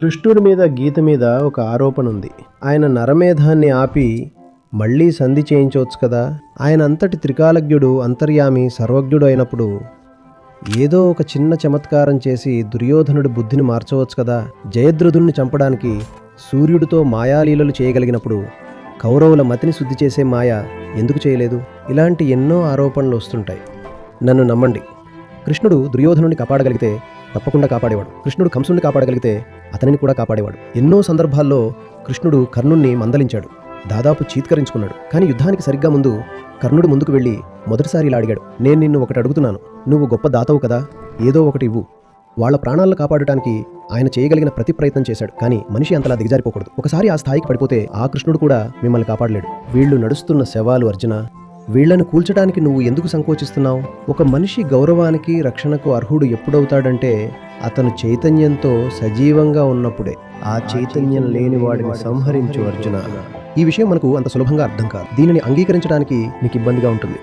కృష్ణుడి మీద గీత మీద ఒక ఆరోపణ ఉంది. ఆయన నరమేధాన్ని ఆపి మళ్లీ సంధి చేయించవచ్చు కదా. ఆయన అంతటి త్రికాలజ్ఞుడు, అంతర్యామి, సర్వజ్ఞుడు అయినప్పుడు ఏదో ఒక చిన్న చమత్కారం చేసి దుర్యోధనుడి బుద్ధిని మార్చవచ్చు కదా. జయద్రథుణ్ణి చంపడానికి సూర్యుడితో మాయాలీలలు చేయగలిగినప్పుడు కౌరవుల మతిని శుద్ధి చేసే మాయ ఎందుకు చేయలేదు? ఇలాంటి ఎన్నో ఆరోపణలు వస్తుంటాయి. నన్ను నమ్మండి, కృష్ణుడు దుర్యోధనుడిని కాపాడగలిగితే తప్పకుండా కాపాడేవాడు. కృష్ణుడు కంసుడిని కాపాడగలిగితే అతనిని కూడా కాపాడేవాడు. ఎన్నో సందర్భాల్లో కృష్ణుడు కర్ణుణ్ణి మందలించాడు, దాదాపు చీత్కరించుకున్నాడు. కానీ యుద్ధానికి సరిగ్గా ముందు కర్ణుడు ముందుకు వెళ్ళి మొదటిసారి ఇలా అడిగాడు, నేను నిన్ను ఒకటి అడుగుతున్నాను, నువ్వు గొప్ప దాతవు కదా, ఏదో ఒకటి ఇవ్వు. వాళ్ళ ప్రాణాలను కాపాడటానికి ఆయన చేయగలిగిన ప్రతి ప్రయత్నం చేశాడు. కానీ మనిషి అంతలా దిగజారిపోకూడదు. ఒకసారి ఆ స్థాయికి పడిపోతే ఆ కృష్ణుడు కూడా మిమ్మల్ని కాపాడలేడు. వీళ్ళు నడుస్తున్న శవాలు అర్జున, వీళ్లను కూల్చడానికి నువ్వు ఎందుకు సంకోచిస్తున్నావు? ఒక మనిషి గౌరవానికి, రక్షణకు అర్హుడు ఎప్పుడవుతాడంటే అతను చైతన్యంతో సజీవంగా ఉన్నప్పుడే. ఆ చైతన్యం లేని వాడిని సంహరించు అర్జున. ఈ విషయం మనకు అంత సులభంగా అర్థం కాదు. దీనిని అంగీకరించడానికి నీకు ఇబ్బందిగా ఉంటుంది.